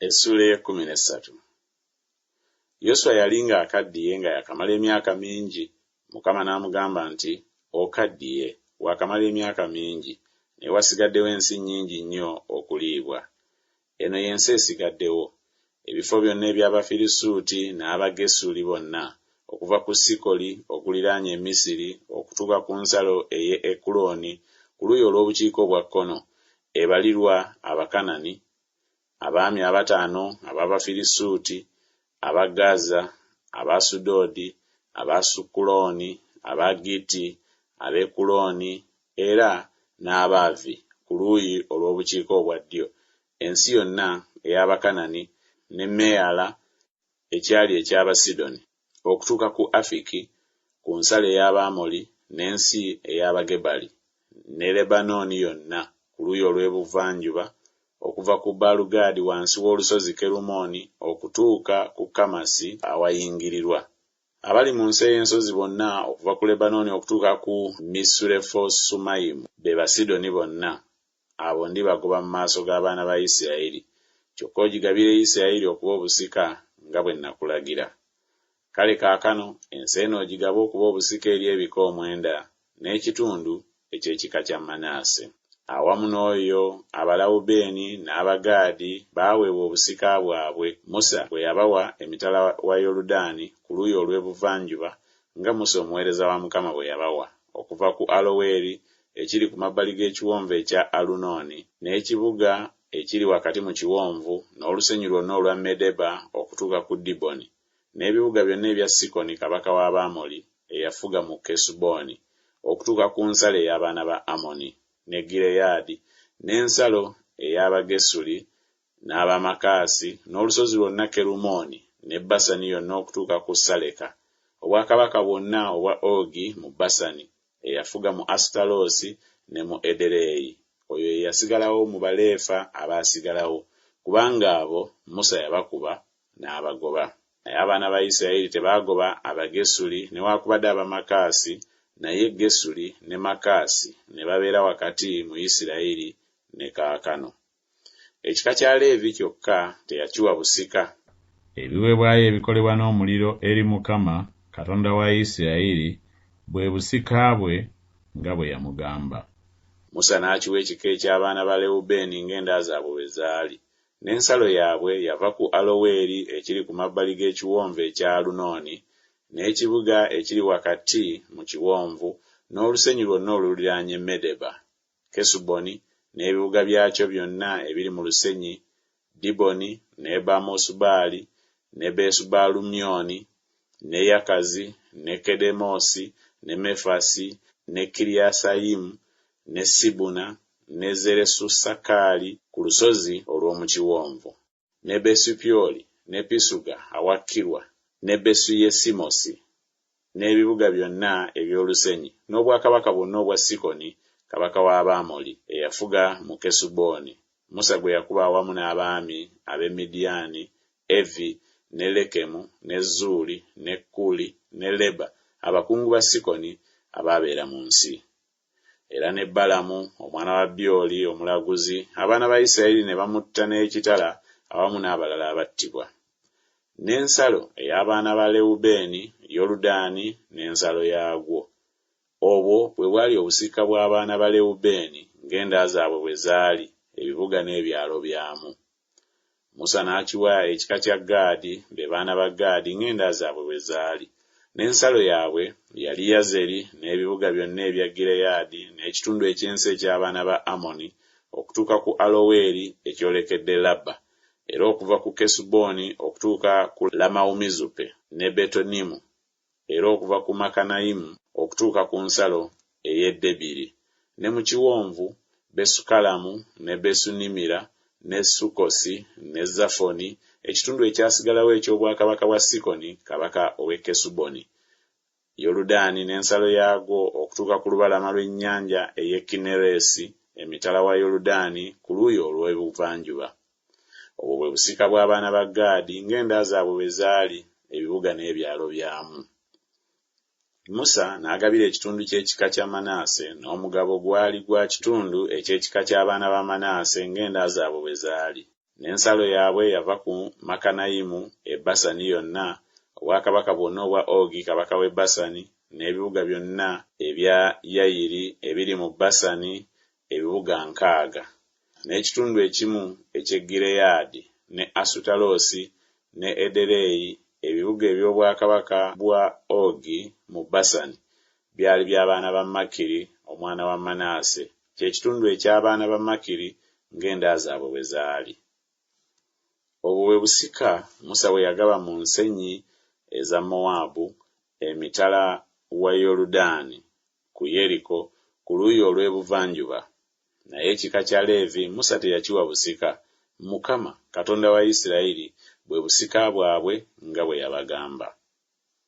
Essula 13. Yoswa yalinga akaddiye nga yakamala emyaka mingi. Mukama n'amugamba nti, okaddiye, wakamala emyaka mingi, ne wasigaddewo ensi nnyingi nnyo okuliibwa. Eno y'ensi esigaddewo, ebifo byonna eby'Abafirisuuti n'Abagesuli bonna, okuva ku Sikoli okuliraanye e Misiri okutuuka ku nsalo ey'e Ekuloni ku luuyi olw'obukiika obwa kkono, ebalirwa Abakanani, abaami 5 ab'Abafirisuuti, aba Gaza, Abasudoodi, Abasukulooni, Abagiti, Abekuloni era n'Abaavi ku luuyi olw'obukiika obwa ddyo. Ensi yonna ey'Abakanani ne Meyala ekyali eky'Abasidoni okutuuka ku Afiki ku nsalo ey'Abamoli n'ensi ey'Abagebali ne Lebanooni yonna ku luuyi olw'ebuvanjuba okuva ku Baalugaadi wansi w'olusozi Kerumooni okutuuka ku Kamasi awayingirirwa. Abali mu nsi ey'ensozi bonna okuva ku Lebanooni okutuuka ku Misurefosumayimu be Basidoni bonna. Abo ndibagoba mu maaso g'abaana ba Isirayiri, kyokka ogigabire Isirayiri okuba obusika nga bwe nakulagira. Kale kaakano ensi eno ogigaba okuba obusika eri ebika 9 n'ekitundu eky'ekika kya Manaase. Awamu n'oyo Abalawubeeni n'Abagaadi baaweebwa obusika bwabwe Musa bwe yabawa emitala wa Yoludaani ku luuyi olw'ebuvanjuba nga Musa omuweereza wa Mukama bwe yabawa, okuva ku Aloweeri ekiri ku mabbali g'ekiwonvu ekya Alunooni n'ekibuga ekiri wakati mu kiwonvu n'olusenyi lwonna olwa Medeba okutuuka ku Diboni n'ebibuga byonna ebya Sikoni kabaka w'Abamoli eyafuga mu Kesuboni okutuuka ku nsalo ey'abaana ba Amoni ne Gireyaadi n'ensalo ey'Abagesuli n'Abamakaasi n'olusozi lwonna Kerumooni ne Basani yonna okutuuka ku Saleka, obwakabaka bwonna obwa Ogi mu Basani eyafuga mu Asitaloosi ne mu Edereyi. Oyo yasigalawo mu Baleefa abaasigalawo, kubanga abo Musa yabakuba n'abagoba. Naye abaana ba Isirayiri tebaagoba Abagesuli newaakubadde Abamakaasi, naye Gesuli ne Makaasi ne babeera wakati mu Isirayiri ne kaakano. Ekika kya Leevi kyokka teyakiwa busika. Ebiweebwayo ebikolebwa n'omuliro eri Mukama Katonda wa Isirayiri bwe busika bwe nga bwe yamugamba. Musa n'akiwa ekika eky'abaana ba Lewubeeni ng'enda zaabwe bwe zaali. N'ensalo yaabwe yava ku Aloweeri ekiri ku mabbali g'ekiwonvu ekya Alunooni n'ekibuga ekiri wakati mu kiwonvu n'olusenyi lwonna oluliraanye Medeba, Kesuboni n'ebibuga byakyo byonna ebiri mu lusenyi, Diboni ne Bamosubaali ne Besubaalumyoni ne Yakazi ne Kedemosi ne Mefasi ne Kiriyasayimu ne Sibuna ne Zeresusakaali ku lusozi olw'omu kiwonvu, ne Besupyoli ne Pisuga awakirwa ne Besuyesimosi n'ebibuga byonna eby'olusenyi n'obwakabaka bwonna obwa Sikoni kabaka w'Abamoli eyafuga mu Kesuboni. Musa gwe yakuba awamu n'abaami ab'e Midiyaani, Evi ne Lekemu ne Zuuli ne Kuli ne Leba abakungu ba Sikoni abaabeera mu nsi. Era ne Balamu omwana wa Byoli omulaguzi abaana ba Isirayiri ne bamutta n'ekitala awamu n'abalala abattibwa. N'ensalo ey'abaana ba Lewubeeni, Yoludaani n'ensalo yaagwo. Obwo bwe bwali obusika bw'abaana ba Lewubeeni ng'enda zaabwe bwe zaali, ebibuga n'ebyalo byamu. Musa n'akiwa ekika kya Gaadi be baana ba Gaadi ng'enda zaabwe bwe zaali. N'ensalo yaabwe yali Yazeri n'ebibuga byonna ebya Gireyaadi n'ekitundu eky'ensi eky'abaana ba Amoni okutuuka ku Aloweeri ekyolekedde Labba, era okuva ku Kesuboni okutuuka ku Lamaumizupe ne Betonimu, era okuva ku Makanayimu okutuuka ku nsalo ey'e Debiri, ne mu kiwonvu Besukalamu ne Besunimira ne Sukosi ne Zafoni, ekitundu ekyasigalawo eky'obwakabaka bwa Sikoni kabaka ow'e Kesuboni, Yoludaani n'ensalo yaagwo okutuuka ku lubalama lw'ennyanja ey'e Kineresi emitala wa Yoludaani ku luuyi olw'ebuvanjuba. Obwo bwe busika bw'abaana ba Gaadi ng'enda zaabwe bwe zaali, ebibuga n'ebyalo byamu. Musa n'agabira ekitundu ky'ekika kya Manaase n'omugabo gwali gwa kitundu eky'ekika ky'abaana ba Manaase ng'enda zaabwe bwe zaali. n'ensalo yaabwe yava ku Makanayimu e Basani yonna, obwakabaka bwonna obwa Ogi kabaka w'e Basani, n'ebibuga byonna ebya Yayiri ebiri mu Basani, ebibuga 60, n'ekitundu ekimu eky'e Gireyaadi, ne Asutaloosi, ne Edereyi, ebibuga eby'obwakabaka bwa Ogi mu Basani, byali by'abaana ba Makiri omwana wa Manaase, ky'ekitundu eky'abaana ba Makiri ng'enda zaabwe bwe zaali. Obwo bwe busika Musa bwe yagaba mu nsenyi eza Mowaabu, emitala wa Yoludaani, ku Yeriko, ku luuyi olw'ebuvanjuba. Naye ekika kya Leevi Musa teyakiwa busika. Mukama Katonda wa Isirayiri bwe busika bwabwe nga bwe yabagamba.